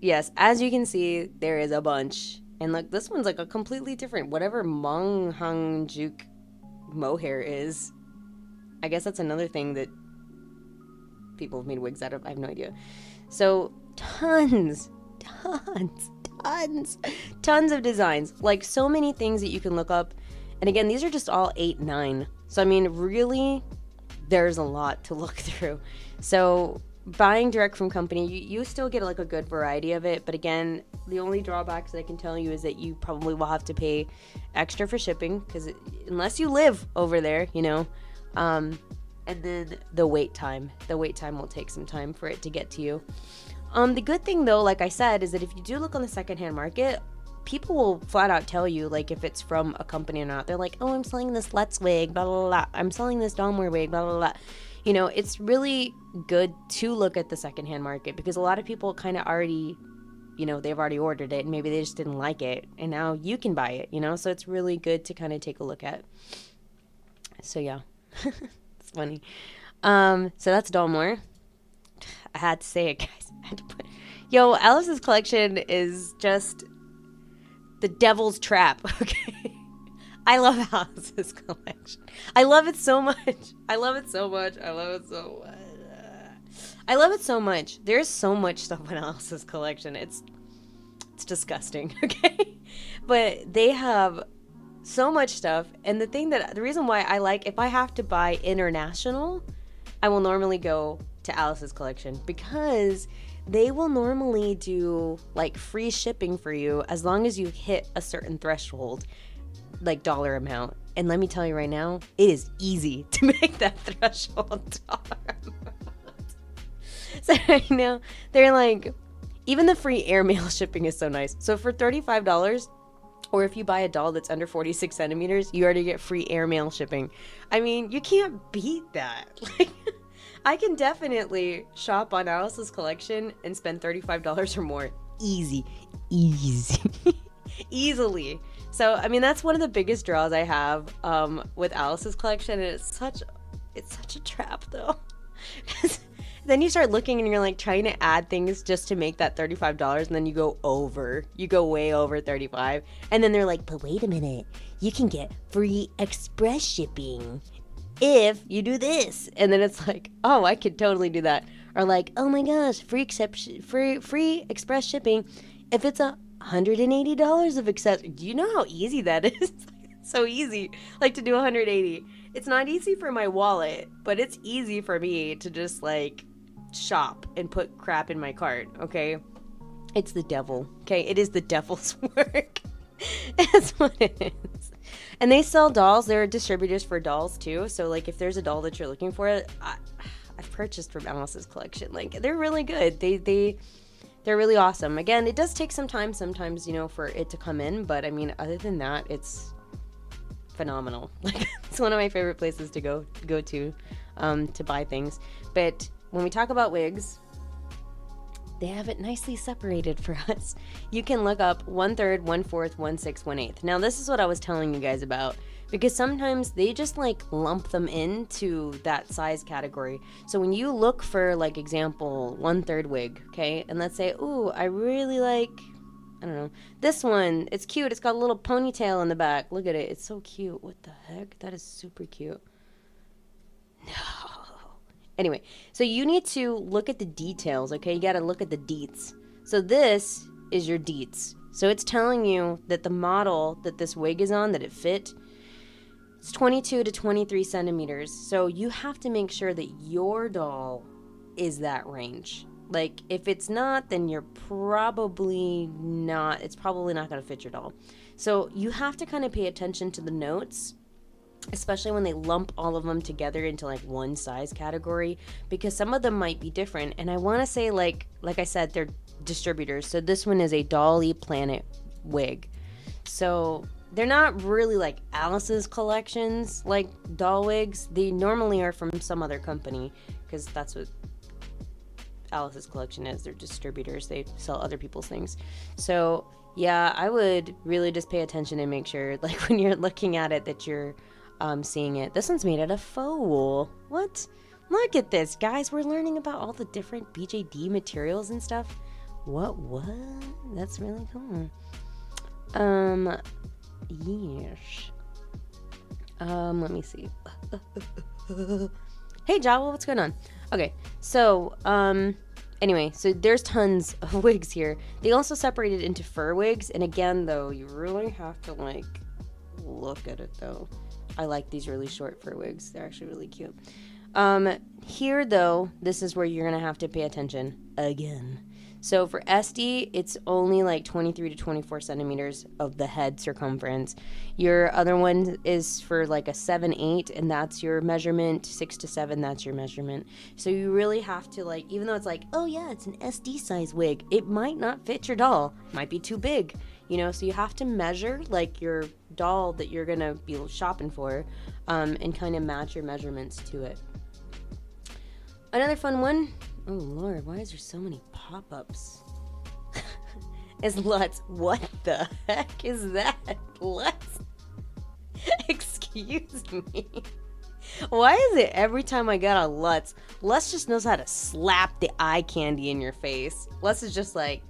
yes, as you can see, there is a bunch. And look, this one's like a completely different, whatever Monghanjuk mohair is. I guess that's another thing that people have made wigs out of. I have no idea. So tons of designs. Like so many things that you can look up. And again, these are just all 8, 9. So I mean, really, there's a lot to look through. So buying direct from company, you still get like a good variety of it. But again, the only drawbacks that I can tell you is that you probably will have to pay extra for shipping, because unless you live over there, you know, and then the wait time will take some time for it to get to you. The good thing though, like I said, is that if you do look on the secondhand market, people will flat out tell you, like, if it's from a company or not. They're like, oh, I'm selling this Let's wig, blah, blah, blah. I'm selling this Dalmore wig, blah, blah, blah. You know, it's really good to look at the secondhand market, because a lot of people kind of already, you know, they've already ordered it and maybe they just didn't like it, and now you can buy it, you know? So it's really good to kind of take a look at. So yeah, it's funny. So that's Dalmore. I had to say it, guys. I had to put, yo, Alice's collection is just the devil's trap. Okay. I love Alice's collection. I love it so much. I love it so much. There's so much stuff in Alice's collection. It's disgusting. Okay. But they have so much stuff. And the reason why I like, if I have to buy international, I will normally go to Alice's collection, because they will normally do like free shipping for you as long as you hit a certain threshold, like dollar amount. And let me tell you right now, it is easy to make that threshold dollar amount. So right now, they're like, even the free airmail shipping is so nice. So for $35, or if you buy a doll that's under 46 centimeters, you already get free airmail shipping. I mean, you can't beat that. Like, I can definitely shop on Alice's collection and spend $35 or more. Easy. Easily. So, I mean, that's one of the biggest draws I have with Alice's collection. And it's such a trap, though. Then you start looking and you're like trying to add things just to make that $35, and then you go way over 35. And then they're like, but wait a minute, you can get free express shipping if you do this. And then it's like, oh, I could totally do that. Or like, oh my gosh, free express shipping if it's $180 of excess. Do you know how easy that is? It's so easy, like, to do 180. It's not easy for my wallet, but it's easy for me to just like shop and put crap in my cart. Okay, it's the devil. Okay, it is the devil's work. That's what it is. And they sell dolls. There are distributors for dolls too. So like, if there's a doll that you're looking for, I've purchased from Alice's collection. Like, they're really good. They're really awesome. Again, it does take some time sometimes, you know, for it to come in. But I mean, other than that, it's phenomenal. Like, it's one of my favorite places to go to buy things. But when we talk about wigs, they have it nicely separated for us. You can look up 1/3, 1/4, 1/6, 1/8. Now, this is what I was telling you guys about, because sometimes they just like lump them into that size category. So when you look for, like, example, 1/3 wig, okay, and let's say, ooh, I really like, I don't know, this one, it's cute, it's got a little ponytail in the back, look at it, it's so cute. What the heck? That is super cute. No. Anyway, so you need to look at the details, okay? You got to look at the deets. So this is your deets. So it's telling you that the model that this wig is on, that it fit, it's 22 to 23 centimeters. So you have to make sure that your doll is that range. Like, if it's not, then you're probably not, it's probably not going to fit your doll. So you have to kind of pay attention to the notes, especially when they lump all of them together into like one size category, because some of them might be different. And I want to say, like I said, they're distributors. So this one is a Dolly Planet wig. So they're not really like Alice's collections, like doll wigs. They normally are from some other company, because that's what Alice's collection is. They're distributors. They sell other people's things. So yeah, I would really just pay attention and make sure, like, when you're looking at it, that you're seeing it. This one's made out of faux wool. What? Look at this, guys. We're learning about all the different BJD materials and stuff. What? That's really cool. Yes. Let me see. Hey, Java, what's going on? Okay, so, anyway, so there's tons of wigs here. They also separated into fur wigs, and again, though, you really have to, like, look at it, though. I like these really short fur wigs. They're actually really cute. Here, though, this is where you're going to have to pay attention again. So for SD, it's only like 23 to 24 centimeters of the head circumference. Your other one is for like a 7/8, and that's your measurement. 6 to 7, that's your measurement. So you really have to, like, even though it's like, oh yeah, it's an SD size wig, it might not fit your doll. It might be too big, you know? So you have to measure, like, your doll that you're gonna be shopping for, and kind of match your measurements to it. Another fun one, oh Lord, why is there so many pop-ups? Is Lutz. What the heck is that? Lutz? Excuse me. Why is it every time I get a Lutz just knows how to slap the eye candy in your face? Lutz is just like,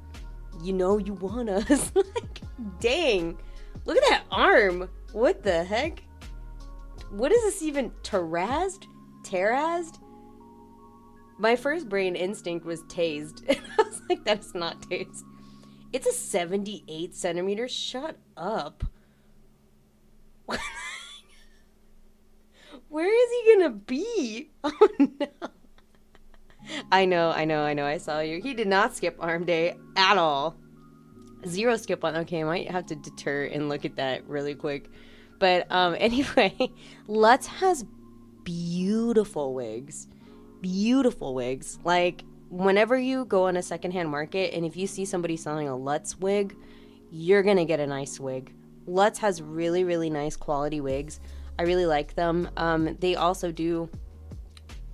you know you want us. Like, dang. Look at that arm. What the heck? What is this even? Terrazed? My first brain instinct was tased. And I was like, that's not tased. It's a 78 centimeters. Shut up. Where is he gonna be? Oh no. I know. I saw you. He did not skip arm day at all. 0 skip on. Okay, I might have to deter and look at that really quick. But anyway, Lutz has beautiful wigs. Like, whenever you go on a secondhand market and if you see somebody selling a Lutz wig, you're gonna get a nice wig. Lutz has really, really nice quality wigs. I really like them. They also do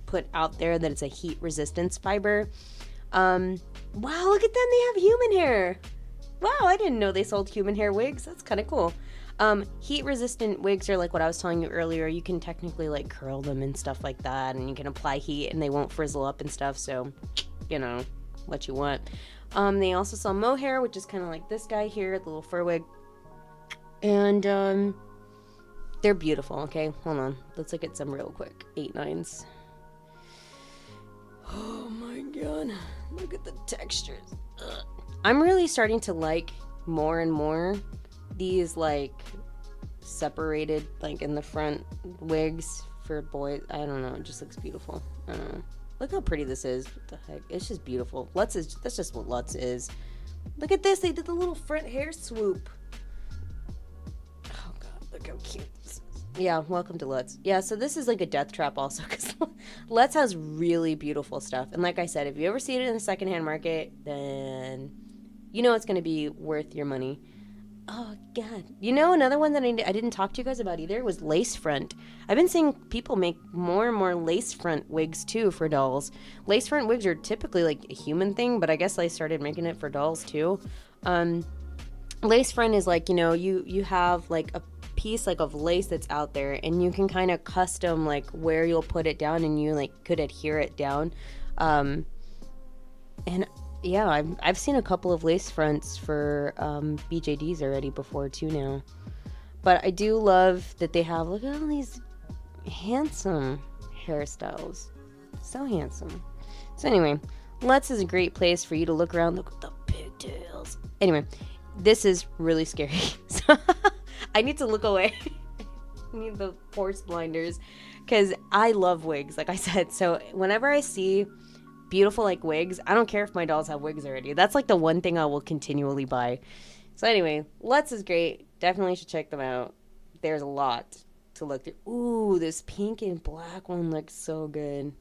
put out there that it's a heat resistance fiber. Wow, look at them. They have human hair. Wow, I didn't know they sold human hair wigs. That's kind of cool. Heat resistant wigs are like what I was telling you earlier. You can technically like curl them and stuff like that, and you can apply heat and they won't frizzle up and stuff. So, you know, what you want. They also sell mohair, which is kind of like this guy here, the little fur wig. And they're beautiful. Okay, hold on. Let's look at some real quick. 8/9s. Oh my god, look at the textures. Ugh. I'm really starting to like more and more these like separated, like in the front wigs for boys. I don't know, it just looks beautiful. I don't know. Look how pretty this is. What the heck? It's just beautiful. That's just what Lutz is. Look at this. They did the little front hair swoop. Oh god, look how cute this is. Yeah, welcome to Lutz. Yeah, so this is like a death trap also, because Lutz has really beautiful stuff. And like I said, if you ever see it in the secondhand market, then you know it's going to be worth your money. Oh god. You know, another one that I didn't talk to you guys about either was lace front. I've been seeing people make more and more lace front wigs too for dolls. Lace front wigs are typically like a human thing, but I guess they started making it for dolls too. Um, Lace front is like, you know, you have like a piece like of lace that's out there, and you can kind of custom like where you'll put it down, and you like could adhere it down. And yeah, I've seen a couple of lace fronts for BJDs already before too now. But I do love that they have, look at all these handsome hairstyles. So handsome. So anyway, Let's is a great place for you to look around. Look at the pigtails. Anyway, this is really scary. So I need to look away. I need the horse blinders because I love wigs, like I said. So whenever I see beautiful like wigs, I don't care if my dolls have wigs already. That's like the one thing I will continually buy. So anyway, Let's is great. Definitely should check them out. There's a lot to look through. Ooh, this pink and black one looks so good.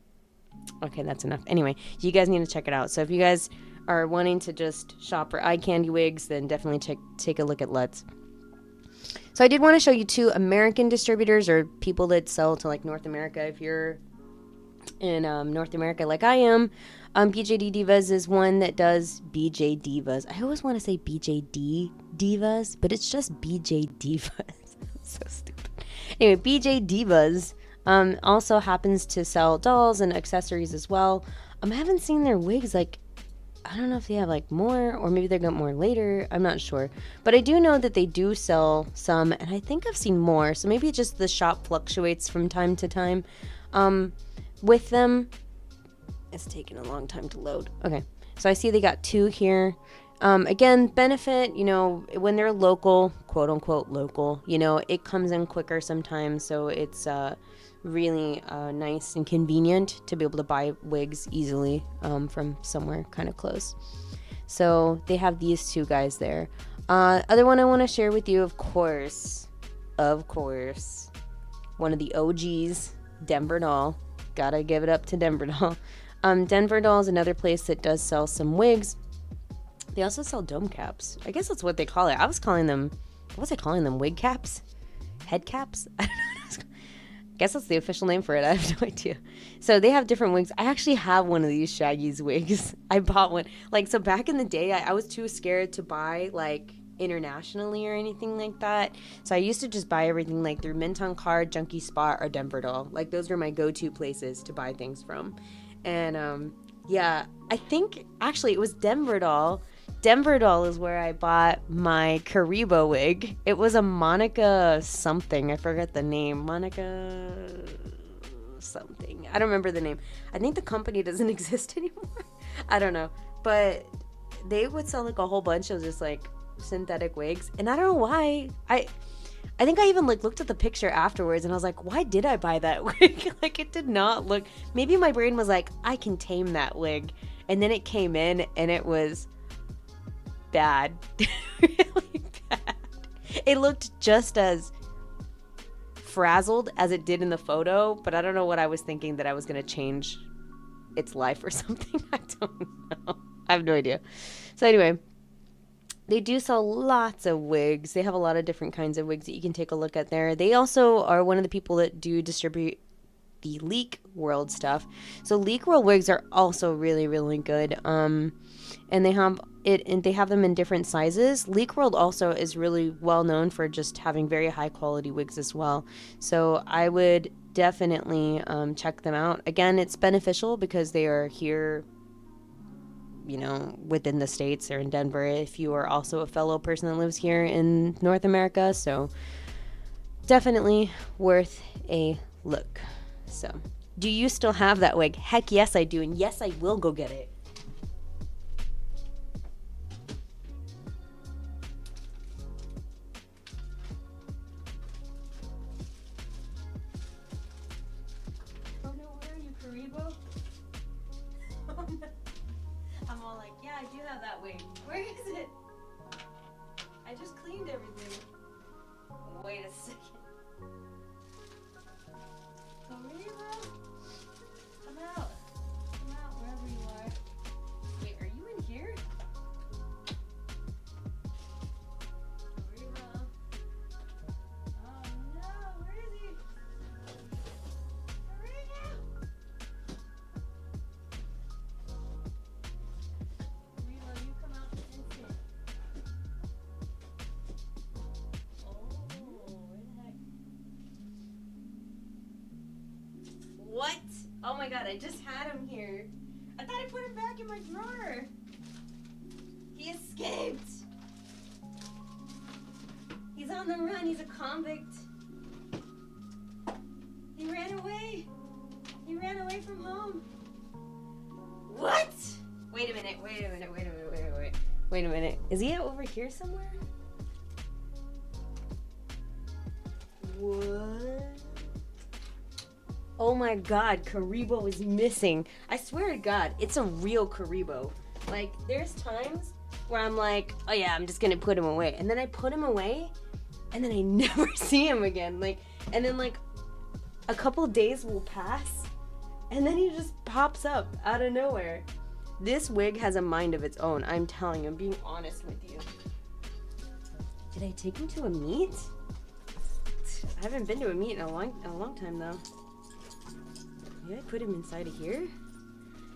Okay, that's enough. Anyway, you guys need to check it out. So if you guys are wanting to just shop for eye candy wigs, then definitely take a look at Let's. So I did want to show you two American distributors or people that sell to like North America. If you're in North America like I am, BJD Divas is one that does BJ Divas. I always want to say BJD Divas, but it's just BJ Divas. So stupid. Anyway, BJ Divas also happens to sell dolls and accessories as well. I haven't seen their wigs. Like, I don't know if they have like more, or maybe they got more later. I'm not sure, but I do know that they do sell some, and I think I've seen more. So maybe just the shop fluctuates from time to time. With them, it's taking a long time to load. Okay, so I see they got two here. Again, benefit, you know, when they're local, quote unquote local, you know, it comes in quicker sometimes. So it's really nice and convenient to be able to buy wigs easily from somewhere kind of close. So they have these two guys there. Other one I want to share with you, of course, one of the OGs, Denver Doll. Gotta give it up to Denver Doll. Denver Doll is another place that does sell some wigs. They also sell dome caps. I guess that's what they call it. I was calling them, what was I calling them? Wig caps? Head caps? I don't know. I guess that's the official name for it. I have no idea. So they have different wigs. I actually have one of these Shaggy's wigs. I bought one. Like, so back in the day, I was too scared to buy, like, internationally or anything like that. So I used to just buy everything, like, through Mint on Card, Junkie Spot, or Denver Doll. Like, those were my go-to places to buy things from. And, yeah, I think, actually, it was Denver Doll. Denver Doll is where I bought my Karibo wig. It was a Monica something. I forgot the name. Monica something. I don't remember the name. I think the company doesn't exist anymore. I don't know. But they would sell like a whole bunch of just like synthetic wigs. And I don't know why. I think I even like looked at the picture afterwards and I was like, why did I buy that wig? Like it did not look. Maybe my brain was like, I can tame that wig. And then it came in and it was bad. Really bad. It looked just as frazzled as it did in the photo, but I don't know what I was thinking, that I was going to change its life or something. I don't know. I have no idea. So anyway, they do sell lots of wigs. They have a lot of different kinds of wigs that you can take a look at there. They also are one of the people that do distribute the Leak World stuff. So Leak World wigs are also really, really good. And they have it, and they have them in different sizes. Leak World also is really well known for just having very high quality wigs as well. So I would definitely check them out. Again, it's beneficial because they are here, you know, within the States. They're in Denver. If you are also a fellow person that lives here in North America, so definitely worth a look. So, do you still have that wig? Heck yes, I do, and yes, I will go get it. Oh no, where are you, Karibo? Oh no. I'm all like, yeah, I do have that wig. Where is it? I just cleaned everything. Wait a second. Karibo? Come out. Come out wherever you are. Wait, are you in here? Oh my god, I just had him here. I thought I put him back in my drawer. He escaped. He's on the run. He's a convict. He ran away. He ran away from home. What? Wait a minute. Wait a minute. Is he over here somewhere? What? Oh my god, Karibo is missing. I swear to god, it's a real Karibo. Like, there's times where I'm like, oh yeah, I'm just gonna put him away. And then I put him away, and then I never see him again. Like, and then like, a couple days will pass, and then he just pops up out of nowhere. This wig has a mind of its own. I'm telling you, I'm being honest with you. Did I take him to a meet? I haven't been to a meet in a long time though. Did I put him inside of here?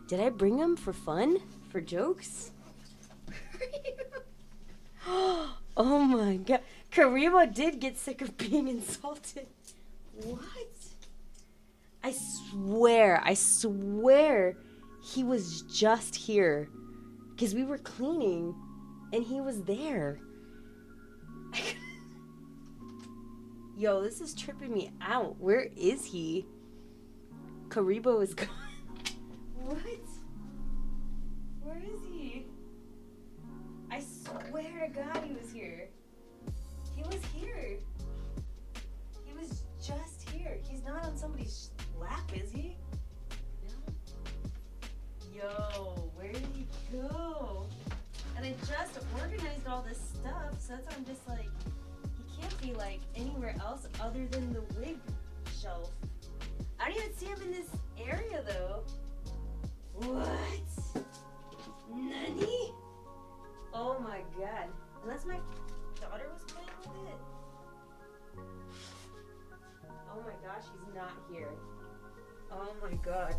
Did I bring him for fun? For jokes? Oh my god. Karibo did get sick of being insulted. What? I swear he was just here. Because we were cleaning and he was there. Yo, this is tripping me out. Where is he? Karibo is gone. What? Where is he? I swear to God he was here. He was here. He was just here. He's not on somebody's lap, is he? No. Yo, where did he go? And I just organized all this stuff, so that's why I'm just like, he can't be like anywhere else other than the wig shelf. I don't even see him in this area though. What? Nani? Oh my god. Unless my daughter was playing with it. Oh my gosh, he's not here. Oh my god.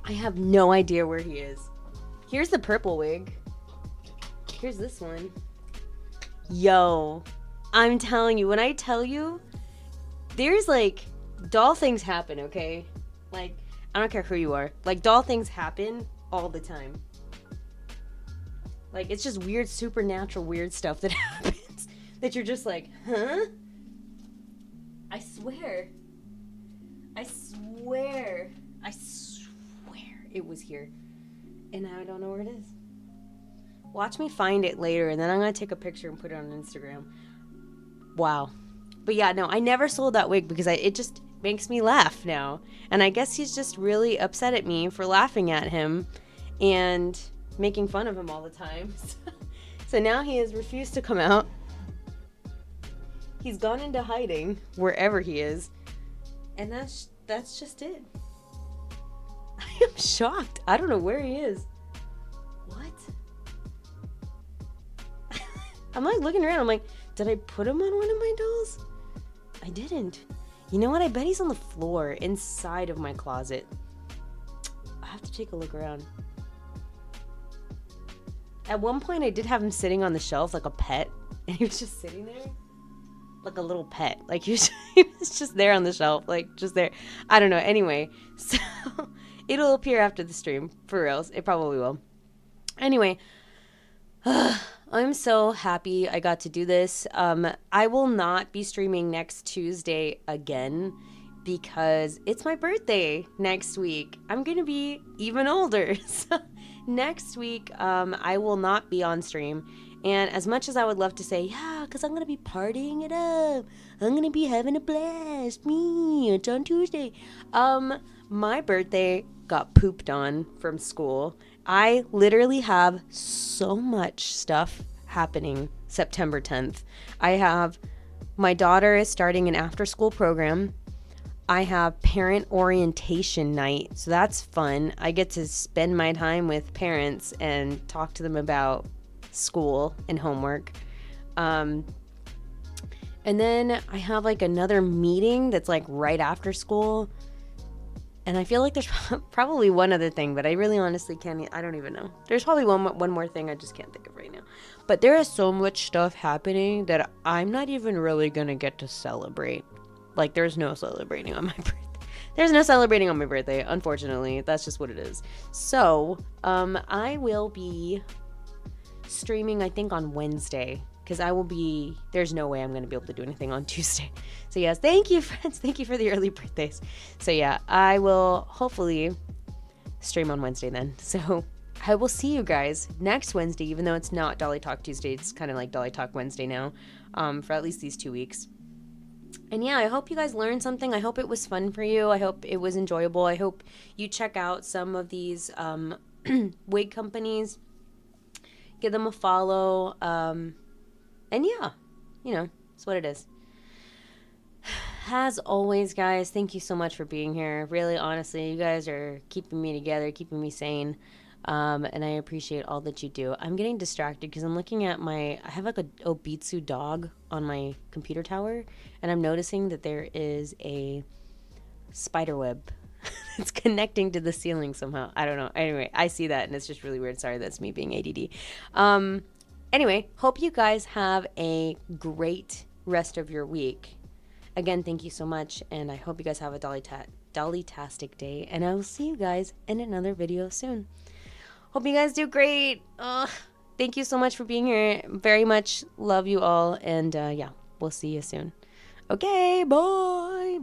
I have no idea where he is. Here's the purple wig. Here's this one. Yo, I'm telling you, when I tell you, there's like, doll things happen, okay? Like, I don't care who you are. Like, doll things happen all the time. Like, it's just weird, supernatural, weird stuff that happens. That you're just like, huh? I swear it was here. And now I don't know where it is. Watch me find it later, and then I'm going to take a picture and put it on Instagram. Wow. But yeah, no, I never sold that wig because it just makes me laugh now. And I guess he's just really upset at me for laughing at him and making fun of him all the time. So now he has refused to come out. He's gone into hiding wherever he is. And that's just it. I am shocked. I don't know where he is. What? I'm like looking around. I'm like, did I put him on one of my dolls? I didn't. You know what? I bet he's on the floor inside of my closet. I have to take a look around. At one point, I did have him sitting on the shelf like a pet. And he was just sitting there like a little pet. Like he was just there on the shelf. Like just there. I don't know. Anyway, so it'll appear after the stream. For reals. It probably will. Anyway. I'm so happy I got to do this. I will not be streaming next Tuesday again because it's my birthday next week. I'm going to be even older. So next week, I will not be on stream. And as much as I would love to say, yeah, because I'm going to be partying it up. I'm going to be having a blast. Me, it's on Tuesday. My birthday got pooped on from school. I literally have so much stuff happening September 10th. My daughter is starting an after-school program. I have parent orientation night, so that's fun. I get to spend my time with parents and talk to them about school and homework. And then I have like another meeting that's like right after school. And I feel like there's probably one other thing, but I really honestly I don't even know. There's probably one more thing I just can't think of right now. But there is so much stuff happening that I'm not even really going to get to celebrate. Like, there's no celebrating on my birthday. there's no celebrating on my birthday, unfortunately. That's just what it is. So, I will be streaming, I think, on Wednesday, because I will be, there's no way I'm going to be able to do anything on Tuesday. So yes, thank you, friends. Thank you for the early birthdays. So yeah, I will hopefully stream on Wednesday then. So I will see you guys next Wednesday, even though it's not Dolly Talk Tuesday. It's kind of like Dolly Talk Wednesday now, for at least these 2 weeks. And yeah, I hope you guys learned something. I hope it was fun for you. I hope it was enjoyable. I hope you check out some of these wig companies. Give them a follow. And yeah, you know, it's what it is. As always, guys, thank you so much for being here. Really, honestly, you guys are keeping me together, keeping me sane. And I appreciate all that you do. I'm getting distracted because I'm looking at I have like a Obitsu dog on my computer tower, and I'm noticing that there is a spider web that's connecting to the ceiling somehow. I don't know. Anyway, I see that and it's just really weird. Sorry, that's me being ADD. Anyway, hope you guys have a great rest of your week. Again, thank you so much, and I hope you guys have a Dolly-tastic day, and I will see you guys in another video soon. Hope you guys do great. Thank you so much for being here. Very much love you all, and yeah, we'll see you soon. Okay, bye.